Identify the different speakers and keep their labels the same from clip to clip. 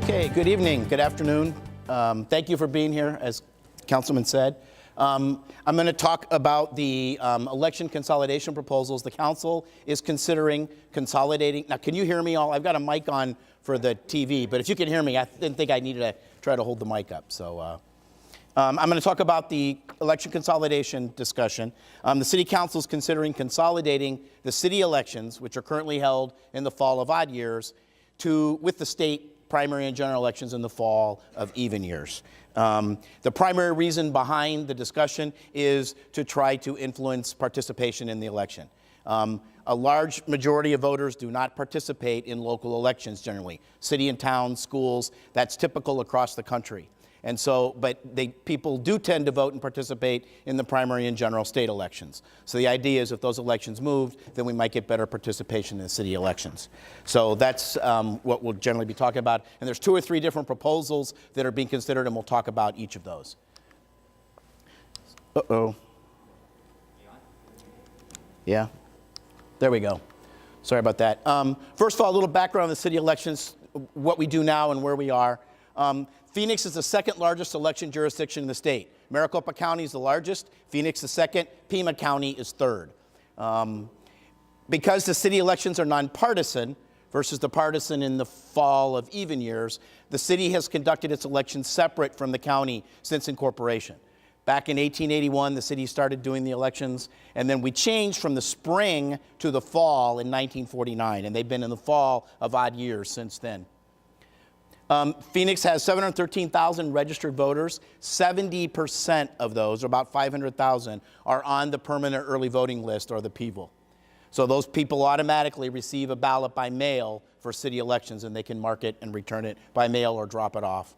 Speaker 1: Okay, good evening, good afternoon. Thank you for being here, as Councilman said. I'm going to talk about the election consolidation proposals. The council is considering consolidating. Now, can you hear me all? I've got a mic on for the TV, but if you can hear me, I didn't think I needed to try to hold the mic up. So I'm going to talk about the election consolidation discussion. The City Council is considering consolidating the city elections, which are currently held in the fall of odd years, with the state primary and general elections in the fall of even years. The primary reason behind the discussion is to try to influence participation in the election. A large majority of voters do not participate in local elections generally. City and town, schools, that's typical across the country. And so, but people do tend to vote and participate in the primary and general state elections. So the idea is if those elections moved, then we might get better participation in the city elections. So that's what we'll generally be talking about. And there's 2 or 3 different proposals that are being considered, and we'll talk about each of those. Uh-oh. Yeah, there we go. Sorry about that. First of all, a little background on the city elections, what we do now and where we are. Phoenix is the 2nd largest election jurisdiction in the state. Maricopa County is the largest, Phoenix is 2nd, Pima County is 3rd. Because the city elections are nonpartisan versus the partisan in the fall of even years, the city has conducted its elections separate from the county since incorporation. Back in 1881, the city started doing the elections, and then we changed from the spring to the fall in 1949, and they've been in the fall of odd years since then. Phoenix has 713,000 registered voters. 70% of those, or about 500,000, are on the permanent early voting list, or the PEVL. So those people automatically receive a ballot by mail for city elections, and they can mark it and return it by mail or drop it off.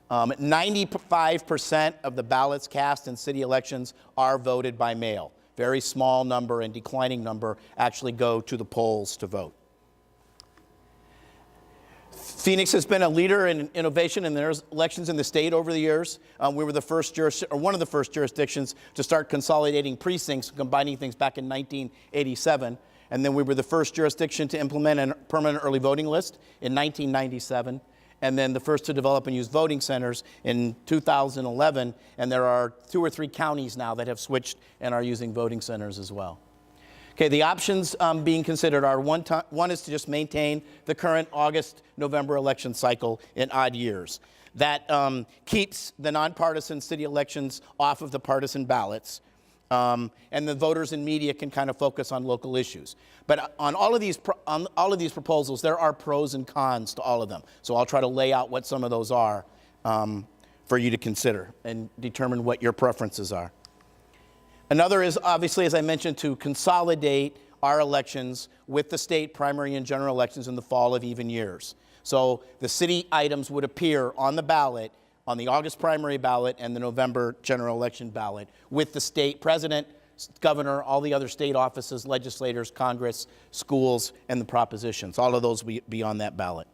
Speaker 1: 95% of the ballots cast in city elections are voted by mail. Very small number and declining number actually go to the polls to vote. Phoenix has been a leader in innovation in their elections in the state over the years. We were the first one of the first jurisdictions to start consolidating precincts, combining things back in 1987. And then we were the first jurisdiction to implement a permanent early voting list in 1997. And then the first to develop and use voting centers in 2011. And there are 2 or 3 counties now that have switched and are using voting centers as well. Okay, the options being considered are one is to just maintain the current August-November election cycle in odd years. That keeps the nonpartisan city elections off of the partisan ballots, and the voters and media can kind of focus on local issues. But on all of these proposals, there are pros and cons to all of them. So I'll try to lay out what some of those are for you to consider and determine what your preferences are. Another is, obviously, as I mentioned, to consolidate our elections with the state primary and general elections in the fall of even years. So the city items would appear on the ballot, on the August primary ballot and the November general election ballot, with the state president, governor, all the other state offices, legislators, Congress, schools, and the propositions. All of those will be on that ballot.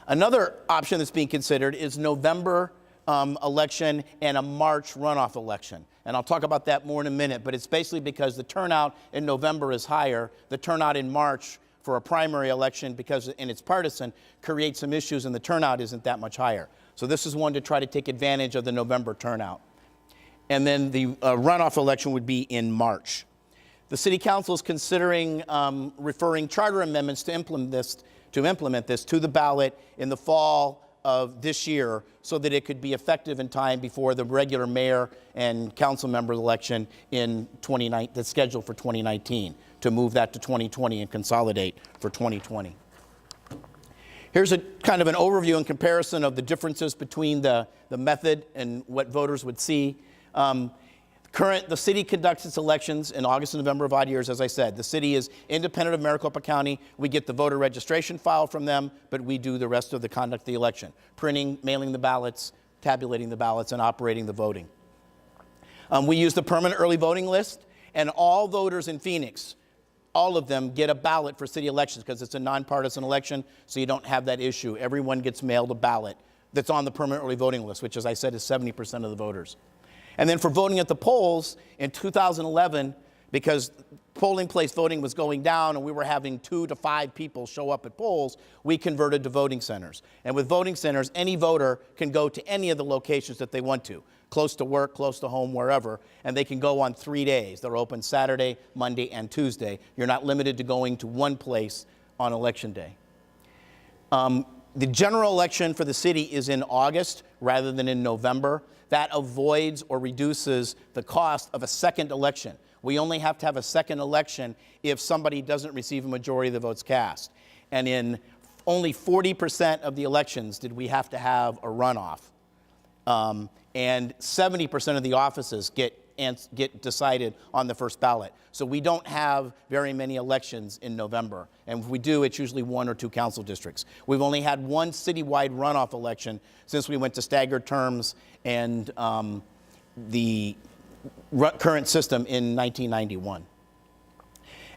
Speaker 1: Another option that's being considered is November election and a March runoff election. And I'll talk about that more in a minute, but it's basically because the turnout in November is higher. The turnout in March for a primary election, because it's partisan, creates some issues and the turnout isn't that much higher. So this is one to try to take advantage of the November turnout. And then the runoff election would be in March. The City Council is considering referring charter amendments to implement this to the ballot in the fall of this year so that it could be effective in time before the regular mayor and council member election that's scheduled for 2019, to move that to 2020 and consolidate for 2020. Here's a kind of an overview and comparison of the differences between the method and what voters would see. The city conducts its elections in August and November of odd years, as I said. The city is independent of Maricopa County. We get the voter registration file from them, but we do the rest of the conduct of the election. Printing, mailing the ballots, tabulating the ballots, and operating the voting. We use the permanent early voting list, and all voters in Phoenix, all of them get a ballot for city elections because it's a nonpartisan election, so you don't have that issue. Everyone gets mailed a ballot that's on the permanent early voting list, which, as I said, is 70% of the voters. And then for voting at the polls in 2011, because polling place voting was going down and we were having 2 to 5 people show up at polls, we converted to voting centers. And with voting centers, any voter can go to any of the locations that they want to, close to work, close to home, wherever, and they can go on 3 days. They're open Saturday, Monday, and Tuesday. You're not limited to going to one place on election day. The general election for the city is in August rather than in November. That avoids or reduces the cost of a second election. We only have to have a second election if somebody doesn't receive a majority of the votes cast. And in only 40% of the elections did we have to have a runoff. And 70% of the offices get decided on the first ballot. So we don't have very many elections in November. And if we do, it's usually 1 or 2 council districts. We've only had one citywide runoff election since we went to staggered terms and the current system in 1991.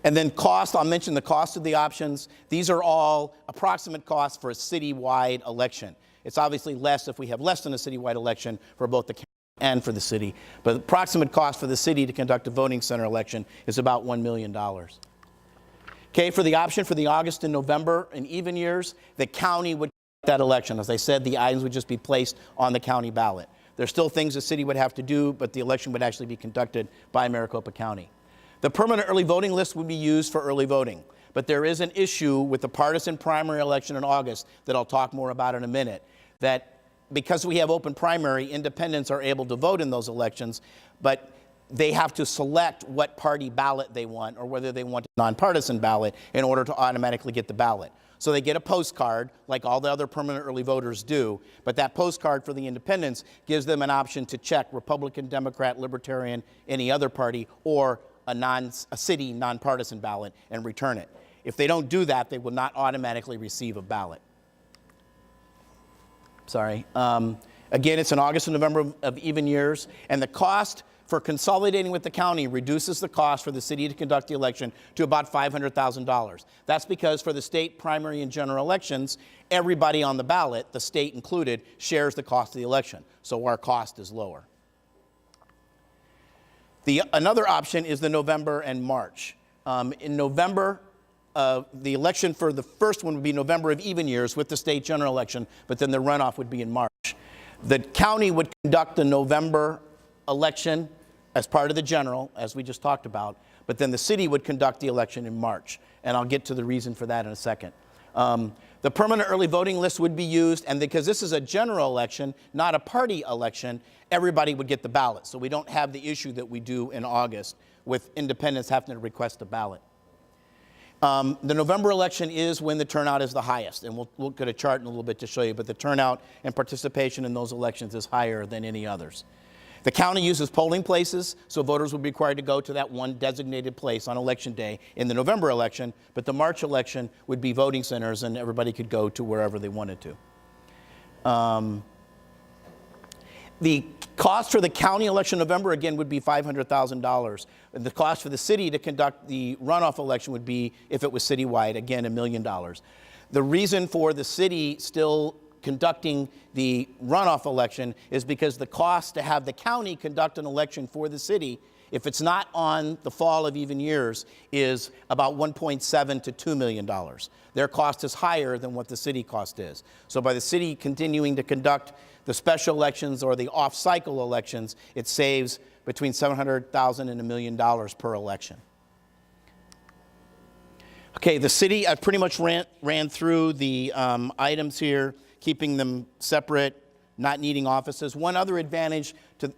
Speaker 1: And then cost, I'll mention the cost of the options. These are all approximate costs for a citywide election. It's obviously less if we have less than a citywide election for both the county and for the city. But the approximate cost for the city to conduct a voting center election is about $1 million. Okay, for the option for the August and November in even years, the county would conduct that election. As I said, the items would just be placed on the county ballot. There's still things the city would have to do, but the election would actually be conducted by Maricopa County. The permanent early voting list would be used for early voting, but there is an issue with the partisan primary election in August that I'll talk more about in a minute, that because we have open primary, independents are able to vote in those elections, but they have to select what party ballot they want or whether they want a nonpartisan ballot in order to automatically get the ballot. So they get a postcard like all the other permanent early voters do, but that postcard for the independents gives them an option to check Republican, Democrat, Libertarian, any other party, or a city nonpartisan ballot and return it. If they don't do that, they will not automatically receive a ballot. Sorry. Again, it's in August and November of even years, and the cost for consolidating with the county reduces the cost for the city to conduct the election to about $500,000. That's because for the state primary and general elections, everybody on the ballot, the state included, shares the cost of the election, so our cost is lower. Another option is the November and March. In November, the election for the first one would be November of even years with the state general election, but then the runoff would be in March. The county would conduct the November election as part of the general, as we just talked about, but then the city would conduct the election in March, and I'll get to the reason for that in a second. The permanent early voting list would be used, and because this is a general election, not a party election, everybody would get the ballot. So we don't have the issue that we do in August with independents having to request a ballot. The November election is when the turnout is the highest, and we'll look at a chart in a little bit to show you, but the turnout and participation in those elections is higher than any others. The county uses polling places, so voters would be required to go to that one designated place on election day in the November election, but the March election would be voting centers and everybody could go to wherever they wanted to. The cost for the county election in November, again, would be $500,000. The cost for the city to conduct the runoff election would be, if it was citywide, again, $1 million. The reason for the city still conducting the runoff election is because the cost to have the county conduct an election for the city, if it's not on the fall of even years, is about $1.7 to $2 million. Their cost is higher than what the city cost is. So by the city continuing to conduct the special elections or the off-cycle elections, it saves between $700,000 and $1 million per election. Okay, the city, I pretty much ran through the items here, keeping them separate, not needing offices. One other advantage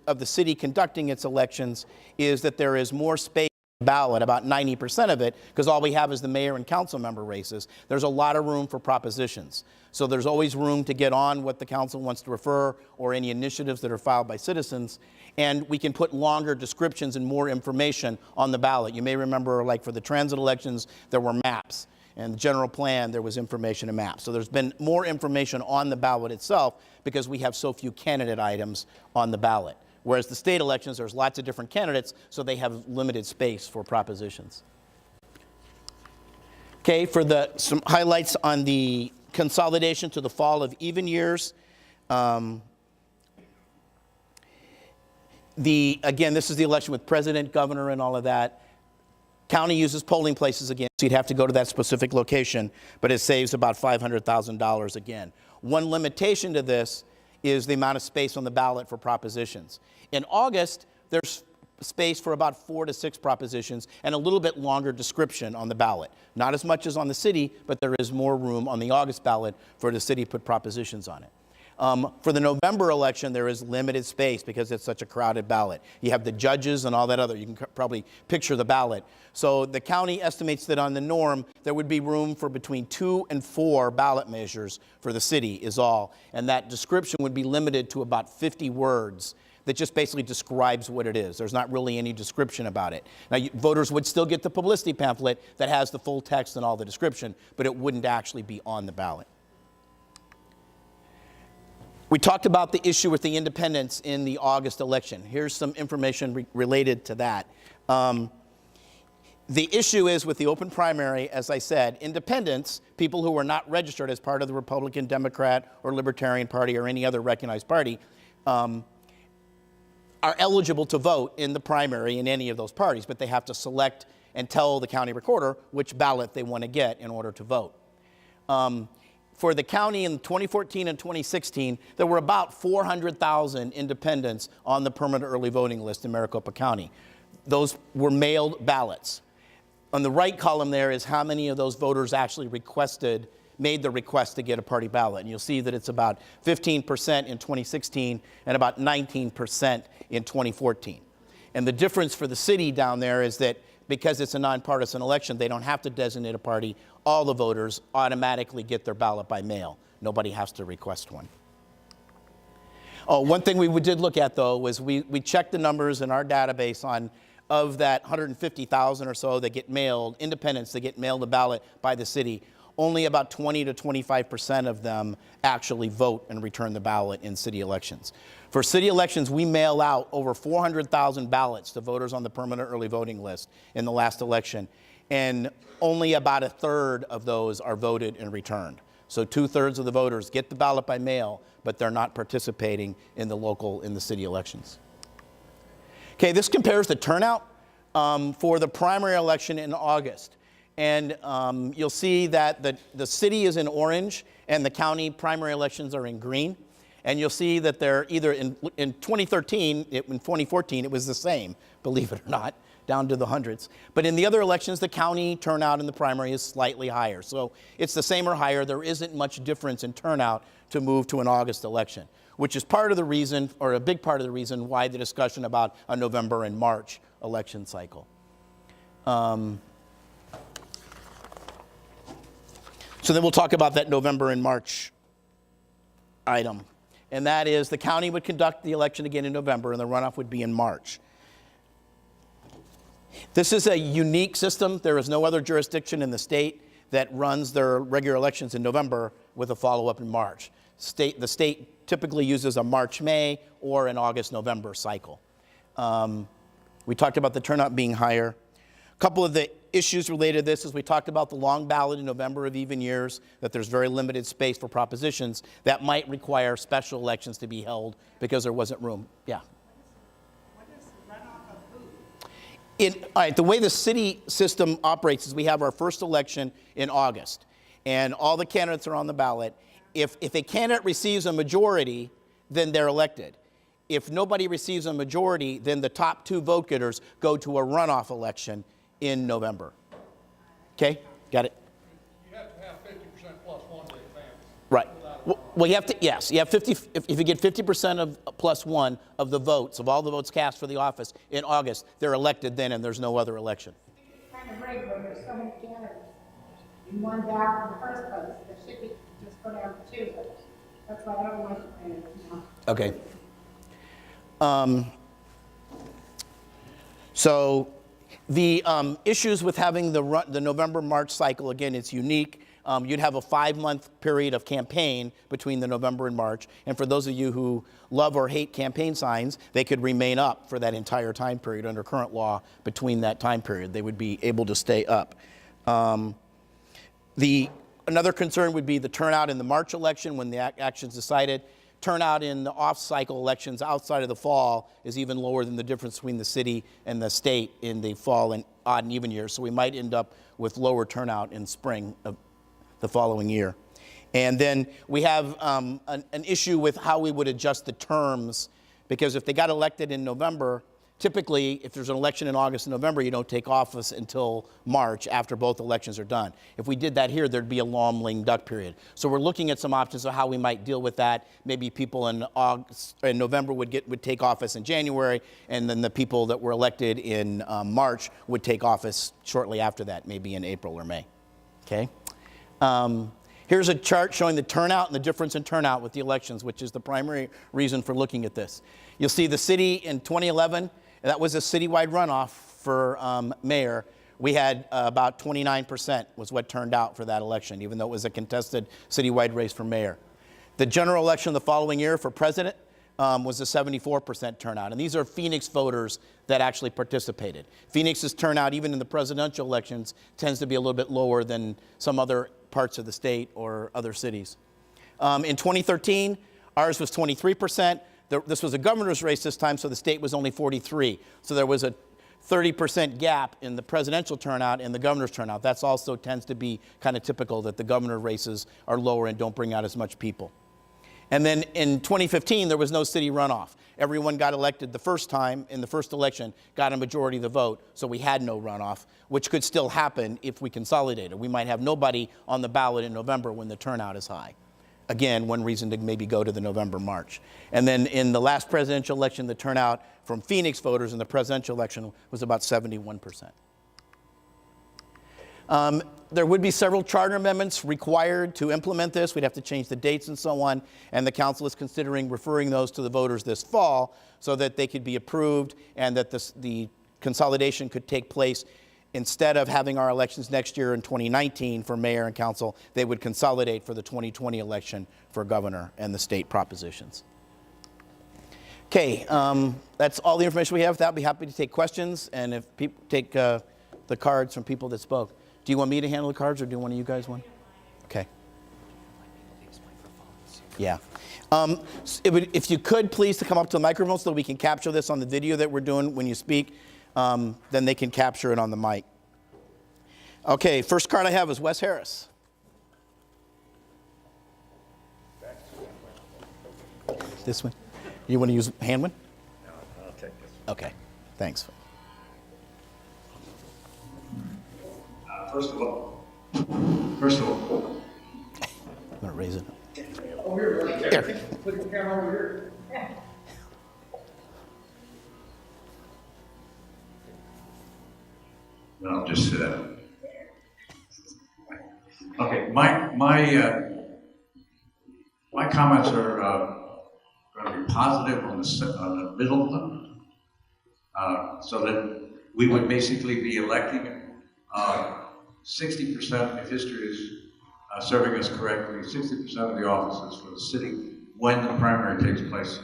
Speaker 1: of the city conducting its elections is that there is more space on the ballot, about 90% of it, because all we have is the mayor and council member races. There's a lot of room for propositions. So there's always room to get on what the council wants to refer or any initiatives that are filed by citizens. And we can put longer descriptions and more information on the ballot. You may remember, like for the transit elections, there were maps. And the general plan, there was information and maps. So there's been more information on the ballot itself because we have so few candidate items on the ballot. Whereas the state elections, there's lots of different candidates, so they have limited space for propositions. Okay, for some highlights on the consolidation to the fall of even years. Again, this is the election with president, governor, and all of that. County uses polling places again, so you'd have to go to that specific location, but it saves about $500,000 again. One limitation to this is the amount of space on the ballot for propositions. In August, there's space for about 4 to 6 propositions and a little bit longer description on the ballot. Not as much as on the city, but there is more room on the August ballot for the city to put propositions on it. For the November election, there is limited space because it's such a crowded ballot. You have the judges and all that other, you can probably picture the ballot. So the county estimates that on the norm, there would be room for between 2 and 4 ballot measures for the city is all. And that description would be limited to about 50 words that just basically describes what it is. There's not really any description about it. Now, voters would still get the publicity pamphlet that has the full text and all the description, but it wouldn't actually be on the ballot. We talked about the issue with the independents in the August election. Here's some information related to that. The issue is with the open primary, as I said, independents, people who are not registered as part of the Republican, Democrat, or Libertarian Party or any other recognized party, are eligible to vote in the primary in any of those parties, but they have to select and tell the county recorder which ballot they want to get in order to vote. For the county in 2014 and 2016, there were about 400,000 independents on the permanent early voting list in Maricopa County. Those were mailed ballots. On the right column there is how many of those voters actually made the request to get a party ballot. And you'll see that it's about 15% in 2016 and about 19% in 2014. And the difference for the city down there is that because it's a nonpartisan election, they don't have to designate a party. All the voters automatically get their ballot by mail. Nobody has to request one. Oh, one thing we did look at, though, was we checked the numbers in our database on of that 150,000 or so that get mailed, independents that get mailed a ballot by the city. Only about 20 to 25% of them actually vote and return the ballot in city elections. For city elections, we mail out over 400,000 ballots to voters on the permanent early voting list in the last election, and only about a third of those are voted and returned. So 2/3 of the voters get the ballot by mail, but they're not participating in the city elections. Okay, this compares the turnout for the primary election in August. And you'll see that the city is in orange and the county primary elections are in green. And you'll see that they're either in 2013, in 2014, it was the same, believe it or not, down to the hundreds. But in the other elections, the county turnout in the primary is slightly higher. So it's the same or higher. There isn't much difference in turnout to move to an August election, which is part of the reason, or a big part of the reason, why the discussion about a November and March election cycle. So then we'll talk about that November and March item. And that is the county would conduct the election again in November and the runoff would be in March. This is a unique system. There is no other jurisdiction in the state that runs their regular elections in November with a follow-up in March. The state typically uses a March-May or an August-November cycle. We talked about the turnout being higher. A couple of the issues related to this is we talked about the long ballot in November of even years, that there's very limited space for propositions that might require special elections to be held because there wasn't room. Yeah.
Speaker 2: What is the runoff of who?
Speaker 1: All right, the way the city system operates is we have our first election in August, and all the candidates are on the ballot. If a candidate receives a majority, then they're elected. If nobody receives a majority, then the top 2 vote getters go to a runoff election in November. Okay, got it?
Speaker 3: You have to have 50% plus 1 to advance.
Speaker 1: Right. Well, you have to, yes, you have 50, if you get 50% of plus 1 of the votes, of all the votes cast for the office in August, they're elected then and there's no other election.
Speaker 2: It's kind of rigged when there's so many candidates. You won down in the first place. There should be just put out 2. That's why I don't like it.
Speaker 1: Okay. So the issues with having the November-March cycle, again, it's unique. You'd have a 5-month period of campaign between the November and March. And for those of you who love or hate campaign signs, they could remain up for that entire time period under current law between that time period. They would be able to stay up. Another concern would be the turnout in the March election when the action's decided. turnout in the off-cycle elections outside of the fall is even lower than the difference between the city and the state in the fall and odd and even years. So we might end up with lower turnout in spring of the following year. And then we have an issue with how we would adjust the terms, because if they got elected in November, typically if there's an election in August and November, you don't take office until March after both elections are done. If we did that here, there'd be a long lame duck period. So we're looking at some options of how we might deal with that. Maybe people in November would take office in January, and then the people that were elected in March would take office shortly after that, maybe in April or May. Okay. Here's a chart showing the turnout and the difference in turnout with the elections, which is the primary reason for looking at this. You'll see the city in 2011, that was a citywide runoff for mayor. We had about 29% was what turned out for that election, even though it was a contested citywide race for mayor. The general election the following year for president was a 74% turnout. And these are Phoenix voters that actually participated. Phoenix's turnout, even in the presidential elections, tends to be a little bit lower than some other parts of the state or other cities. In 2013, ours was 23%. This was a governor's race this time, so the state was only 43. So there was a 30% gap in the presidential turnout and the governor's turnout. That's also tends to be kind of typical, that the governor races are lower and don't bring out as much people. And then in 2015, there was no city runoff. Everyone got elected the first time in the first election, got a majority of the vote, so we had no runoff, which could still happen if we consolidated. We might have nobody on the ballot in November when the turnout is high. Again, one reason to maybe go to the November, March. And then in the last presidential election, the turnout from Phoenix voters in the presidential election was about 71%. There would be several charter amendments required to implement this. We'd have to change the dates and so on. And the council is considering referring those to the voters this fall so that they could be approved and that the consolidation could take place. Instead of having our elections next year in 2019 for mayor and council, they would consolidate for the 2020 election for governor and the state propositions. Okay, that's all the information we have. With that, I'd be happy to take questions, and if people take the cards from people that spoke. Do you want me to handle the cards, or do one of you guys want? Okay. Yeah. If you could, please, to come up to the microphone so that we can capture this on the video that we're doing when you speak. Then they can capture it on the mic. Okay, first card I have is Wes Harris. This one? You want to use hand one?
Speaker 4: No, I'll take this.
Speaker 1: Okay, thanks.
Speaker 4: First of all,
Speaker 1: I'm going to raise it.
Speaker 3: Oh, here, right
Speaker 1: There.
Speaker 3: there. Put the camera over here.
Speaker 4: no, I'll just sit down. Okay, my comments are going to be positive on the middle one, so that we would basically be electing 60%, if history is serving us correctly, 60% of the offices for the city when the primary takes place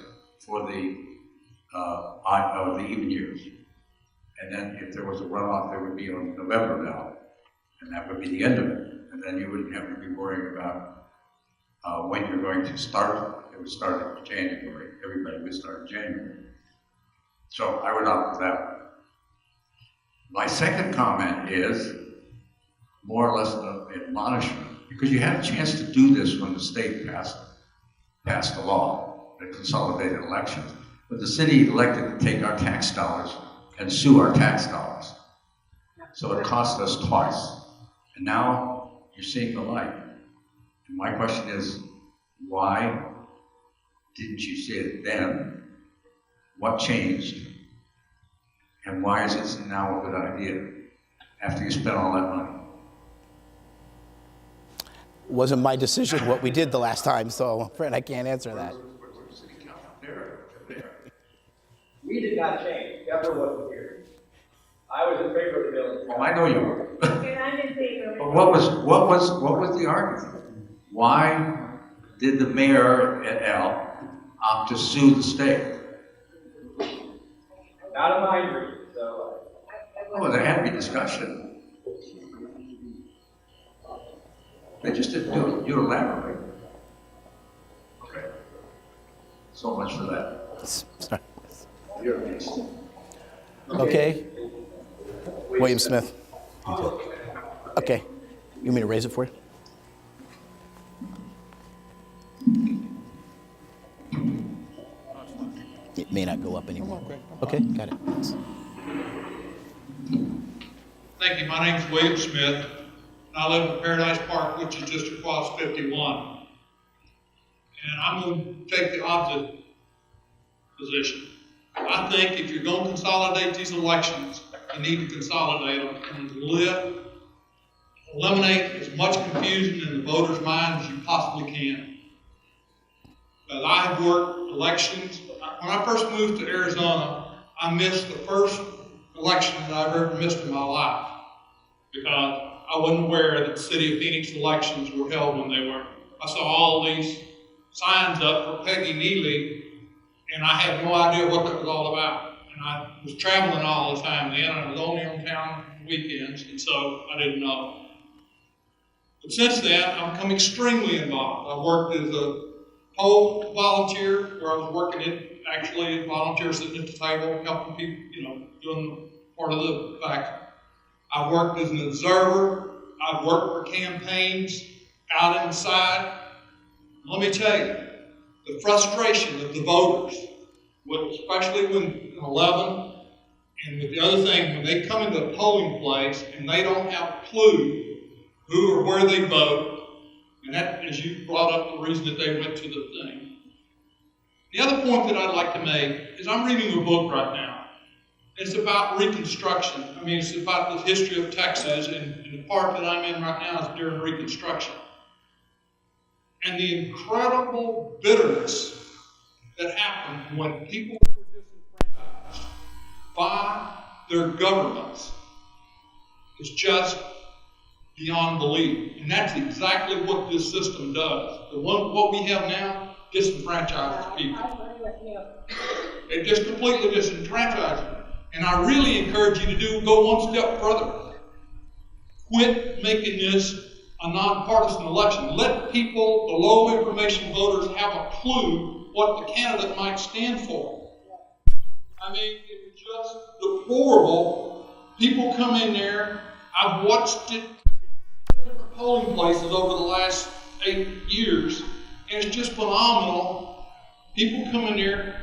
Speaker 4: for the even years. And then if there was a runoff, there would be on November ballot, and that would be the end of it. And then you wouldn't have to be worrying about when you're going to start. It would start in January. Everybody would start in January. So I would opt for that. My second comment is more or less an admonishment, because you had a chance to do this when the state passed the law, the consolidated elections. But the city elected to take our tax dollars and sue our tax dollars. So it cost us twice. And now you're seeing the light. And my question is, why didn't you see it then? What changed? And why is it now a good idea after you spent all that money?
Speaker 1: It wasn't my decision what we did the last time, so I'm afraid I can't answer that.
Speaker 5: We did not change. Governor wasn't here. I was in favor of the bill.
Speaker 4: Well, I know you were.
Speaker 2: And I'm in favor.
Speaker 4: But what was the argument? Why did the mayor et al. Opt to sue the state?
Speaker 5: Not a mind reading, so.
Speaker 4: Oh, there had to be discussion. They just didn't do it unilaterally. Okay. So much for that.
Speaker 1: Sorry.
Speaker 4: You're next.
Speaker 1: Okay. William Smith. Okay. You want me to raise it for you? It may not go up anymore. Okay, got it. Thanks.
Speaker 6: Thank you. My name is William Smith, and I live in Paradise Park, which is just across 51. And I'm going to take the opposite position. I think if you're going to consolidate these elections, you need to consolidate them and eliminate as much confusion in the voters' minds as you possibly can. Because I have worked elections. When I first moved to Arizona, I missed the first election that I've ever missed in my life because I wasn't aware that the city of Phoenix elections were held when they were. I saw all these signs up for Peggy Neely, and I had no idea what that was all about. And I was traveling all the time then, and I was only on town weekends, and so I didn't know. But since then, I've become extremely involved. I worked as a poll volunteer, where I was working actually volunteer sitting at the table, helping people, doing part of the vacuum. I've worked as an observer. I've worked for campaigns out inside. Let me tell you, the frustration of the voters, especially when in 11, and with the other thing, when they come into a polling place and they don't have a clue who or where they vote, and that, as you brought up, the reason that they went to the thing. The other point that I'd like to make is I'm reading a book right now. It's about Reconstruction. I mean, it's about the history of Texas, and the part that I'm in right now is during Reconstruction. And the incredible bitterness that happened when people were disenfranchised by their governments is just beyond belief. And that's exactly what this system does. What we have now disenfranchises people.
Speaker 2: I agree with you.
Speaker 6: It just completely disenfranchises them. And I really encourage you to go one step further. Quit making this a nonpartisan election. Let people, the low information voters, have a clue what the candidate might stand for. I mean, it was just deplorable. People come in there. I've watched it in different polling places over the last 8 years, and it's just phenomenal. People come in there,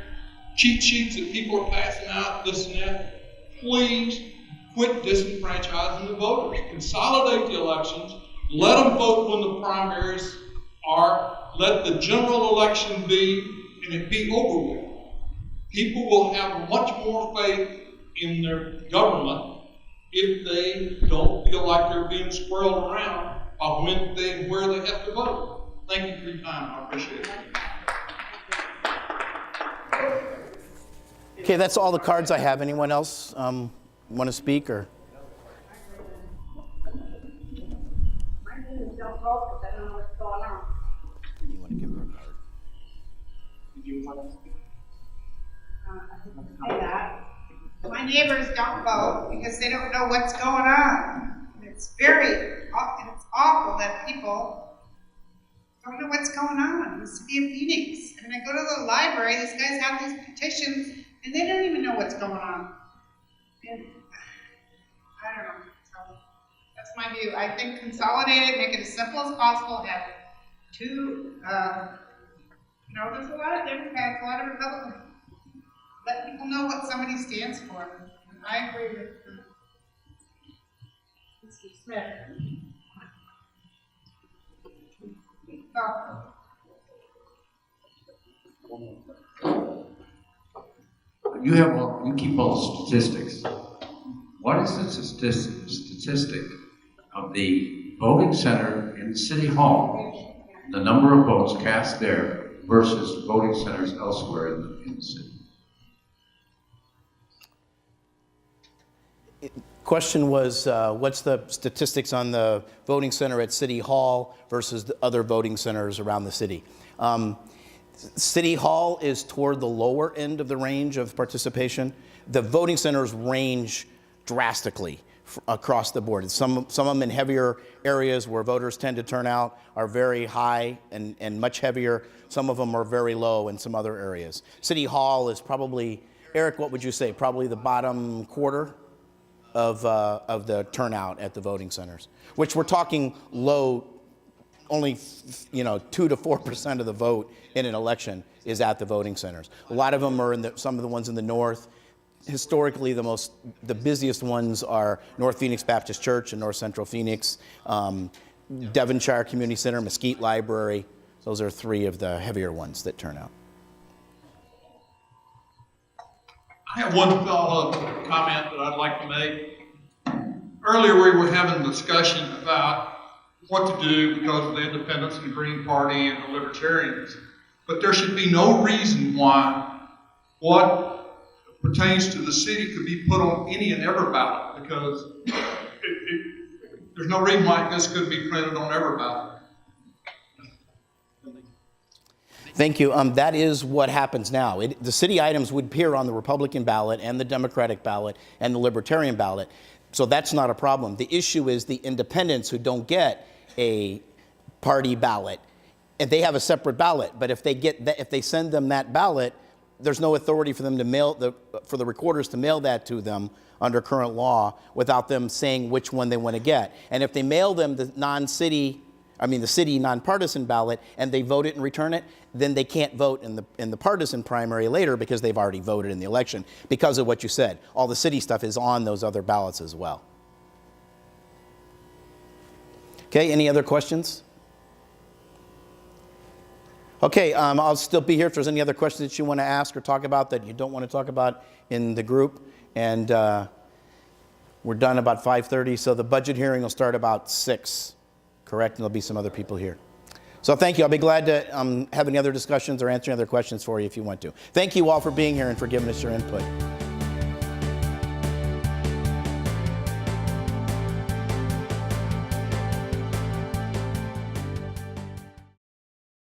Speaker 6: cheat sheets that people are passing out, this and that. Please quit disenfranchising the voters. Consolidate the elections. Let them vote when the primaries are. Let the general election be, and it be over with. People will have much more faith in their government if they don't feel like they're being squirreled around by when they and where they have to vote. Thank you for your time. I appreciate it.
Speaker 1: Okay, that's all the cards I have. Anyone else want to speak or?
Speaker 2: My name is Del Paul, because I don't know what's going on.
Speaker 1: You want to give her a card?
Speaker 2: I say that. My neighbors don't vote because they don't know what's going on. It's awful that people don't know what's going on in the city of Phoenix. And I go to the library, these guys have these petitions, and they don't even know what's going on. And I don't know. So that's my view. I think consolidate it, make it as simple as possible, have two, there's a lot of Democrats, a lot of Republicans. Let people know what somebody stands for. And I agree with Mr. Smith.
Speaker 4: You keep all the statistics. What is the statistic of the voting center in City Hall, the number of votes cast there versus voting centers elsewhere in the city?
Speaker 1: Question was, what's the statistics on the voting center at City Hall versus the other voting centers around the city? City Hall is toward the lower end of the range of participation. The voting centers range drastically across the board. Some of them in heavier areas where voters tend to turn out are very high and much heavier. Some of them are very low in some other areas. City Hall is probably, Eric, what would you say? Probably the bottom quarter of the turnout at the voting centers, which we're talking low, only 2 to 4% of the vote in an election is at the voting centers. A lot of them are in some of the ones in the north. Historically, the busiest ones are North Phoenix Baptist Church and North Central Phoenix, Devonshire Community Center, Mesquite Library. Those are 3 of the heavier ones that turn out.
Speaker 6: I have one follow-up comment that I'd like to make. Earlier, we were having a discussion about what to do because of the independents and the Green Party and the Libertarians. But there should be no reason why what pertains to the city could be put on any and every ballot, because there's no reason why this could be printed on every ballot.
Speaker 1: Thank you. That is what happens now. The city items would appear on the Republican ballot and the Democratic ballot and the Libertarian ballot. So that's not a problem. The issue is the independents who don't get a party ballot, and they have a separate ballot. But if they send them that ballot, there's no authority for them to for the recorders to mail that to them under current law without them saying which one they want to get. And if they mail them the city nonpartisan ballot and they vote it and return it, then they can't vote in the partisan primary later because they've already voted in the election because of what you said. All the city stuff is on those other ballots as well. Okay, any other questions? Okay, I'll still be here if there's any other questions that you want to ask or talk about that you don't want to talk about in the group. And we're done about 5:30, so the budget hearing will start about 6, correct? And there'll be some other people here. So thank you. I'll be glad to have any other discussions or answer any other questions for you if you want to. Thank you all for being here and for giving us your input.